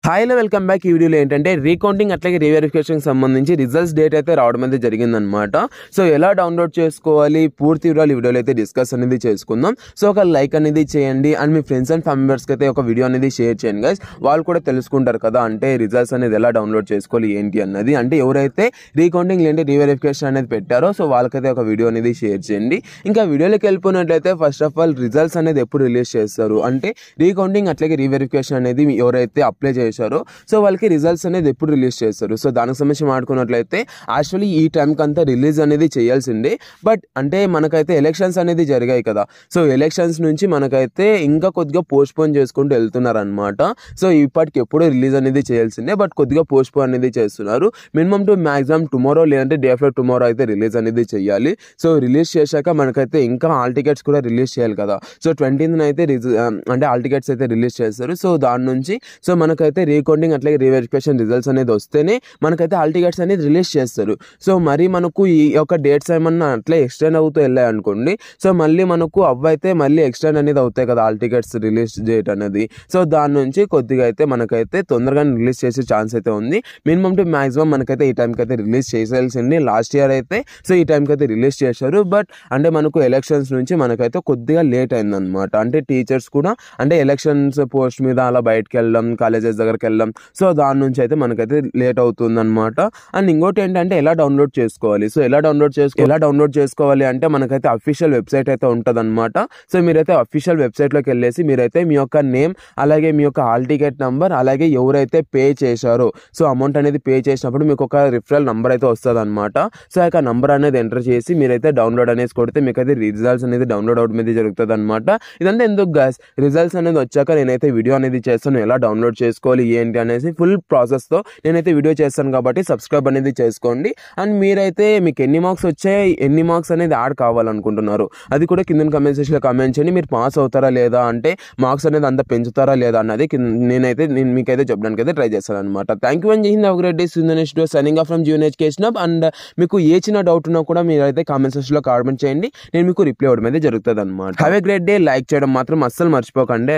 హాయ్లో welcome back. ఈ వీడియోలో ఏంటంటే రీకౌంటింగ్ అట్లాగే రీవెరిఫికేషన్ సంబంధించి రిజల్ట్స్ డేట్ అయితే రావడం అయితే జరిగిందనమాట. సో ఎలా డౌన్లోడ్ చేసుకోవాలి పూర్తి వివరాలు ఈ వీడియోలో అయితే డిస్కస్ అనేది చేసుకుందాం. సో ఒక లైక్ అనేది చేయండి and me friends and family మెంబర్స్కి అయితే ఒక వీడియో అనేది షేర్ చేయండి గైస్. వాళ్ళు కూడా తెలుసుకుంటారు కదా, అంటే రిజల్ట్స్ అనేది ఎలా డౌన్లోడ్ చేసుకోవాలి ఏంటి అన్నది. అంటే ఎవరైతే రీకౌంటింగ్ లేదంటే రీవెరిఫికేషన్ అనేది పెట్టారో సో వాళ్ళకైతే ఒక వీడియో అనేది షేర్ చేయండి. ఇంకా వీడియోలోకి వెళ్ళిపోయినట్లయితే ఫస్ట్ ఆఫ్ ఆల్ రిజల్ట్స్ అనేది ఎప్పుడు రిలీజ్ చేస్తారు అంటే రీకౌంటింగ్ అట్లాగే రీవెరిఫికేషన్ అనేది ఎవరైతే అప్లై చేశారో సో వాళ్ళకి రిజల్ట్స్ అనేది ఎప్పుడు రిలీజ్ చేస్తారు. సో దానికి సంబంధించి మాట్లాడుకున్నట్లయితే యాక్చువల్లీ ఈ టైంకి అంతా రిలీజ్ అనేది చేయాల్సిందే. బట్ అంటే మనకైతే ఎలక్షన్స్ అనేది జరిగాయి కదా, సో ఎలక్షన్స్ నుంచి మనకైతే ఇంకా కొద్దిగా పోస్ట్పోన్ చేసుకుంటూ వెళ్తున్నారు అనమాట. సో ఇప్పటికి ఎప్పుడూ రిలీజ్ అనేది చేయాల్సిందే, బట్ కొద్దిగా పోస్ట్పోన్ అనేది చేస్తున్నారు. మినిమం టు మ్యాక్సిమం టుమారో లేదంటే డే ఆఫ్టర్ టుమారో అయితే రిలీజ్ అనేది చేయాలి. సో రిలీజ్ చేశాక మనకైతే ఇంకా హాల్ టికెట్స్ కూడా రిలీజ్ చేయాలి కదా. సో 20th అయితే అంటే హాల్ టికెట్స్ అయితే రిలీజ్ చేస్తారు. సో దాని నుంచి సో మనకైతే రీకౌంటింగ్ అట్లాగే రీవెరిఫికేషన్ రిజల్ట్స్ అనేది వస్తేనే మనకైతే హాల్ టికెట్స్ అనేది రిలీజ్ చేస్తారు. సో మరి మనకు ఈ యొక్క డేట్స్ ఏమన్నా అట్లా ఎక్స్టెండ్ అవుతూ వెళ్ళాయి అనుకోండి, సో మళ్ళీ మనకు అవైతే మళ్ళీ ఎక్స్టెండ్ అనేది అవుతాయి కదా హాల్ టికెట్స్ రిలీజ్ డేట్ అనేది. సో దాని నుంచి కొద్దిగా అయితే మనకైతే తొందరగా రిలీజ్ చేసే ఛాన్స్ అయితే ఉంది. మినిమం టు మ్యాక్సిమం మనకైతే ఈ టైంకి అయితే రిలీజ్ చేసేయాల్సింది. లాస్ట్ ఇయర్ అయితే సో ఈ టైంకి అయితే రిలీజ్ చేశారు. బట్ అంటే మనకు ఎలక్షన్స్ నుంచి మనకైతే కొద్దిగా లేట్ అయిందనమాట. అంటే టీచర్స్ కూడా అంటే ఎలక్షన్స్ పోస్ట్ మీద అలా బయటకు వెళ్ళడం, కాలేజెస్ దగ్గరికి వెళ్ళడం, సో దాని నుంచి అయితే మనకైతే లేట్ అవుతుంది అనమాట. అండ్ ఇంకోటి ఏంటంటే ఎలా డౌన్లోడ్ చేసుకోవాలి. సో ఎలా డౌన్లోడ్ చేసుకోవాలి అంటే మనకైతే అఫీషియల్ వెబ్సైట్ అయితే ఉంటుంది అనమాట. సో మీరైతే అఫీషియల్ వెబ్సైట్లోకి వెళ్ళేసి మీరైతే మీ యొక్క నేమ్ అలాగే మీ యొక్క హాల్ టికెట్ నెంబర్ అలాగే ఎవరైతే పే చేశారో సో అమౌంట్ అనేది పే చేసినప్పుడు మీకు ఒక రిఫరల్ నెంబర్ అయితే వస్తుంది అనమాట. సో ఆ నెంబర్ అనేది ఎంటర్ చేసి మీరైతే డౌన్లోడ్ అనేది కొడితే మీకు అయితే రిజల్ట్స్ అనేది డౌన్లోడ్ అవడం అనేది జరుగుతుంది అనమాట. ఇదంతా ఎందుకు గైస్, రిజల్ట్స్ అనేది వచ్చాక నేనైతే వీడియో అనేది చేస్తాను ఎలా డౌన్లోడ్ చేసుకోవాలి ఏంటి అనేసి ఫుల్ ప్రాసెస్తో నేనైతే వీడియో చేస్తాను. కాబట్టి సబ్స్క్రైబ్ అనేది చేసుకోండి. అండ్ మీరైతే మీకు ఎన్ని మార్క్స్ వచ్చాయి, ఎన్ని మార్క్స్ అనేది యాడ్ కావాలనుకుంటున్నారు అది కూడా కింద కమెంట్ సెక్షన్లో కామెంట్ చేయండి. మీరు పాస్ అవుతారా లేదా అంటే మార్క్స్ అనేది అంత పెంచుతారా లేదా అన్నది నేను మీకైతే చెప్పడానికి అయితే ట్రై చేస్తాను అనమాట. Thank you and Jai Hind. Next signing off from Zion education hub. And మీకు ఏ చిన్న డౌట్ ఉన్నా కూడా మీరైతే కామెంట్ సెక్షన్లో కామెంట్ చేయండి, నేను మీకు రిప్లై అవ్వడం అయితే జరుగుతుంది అనమాట. Have a great day. Like చేయడం మాత్రం అస్సలు మర్చిపోకండి.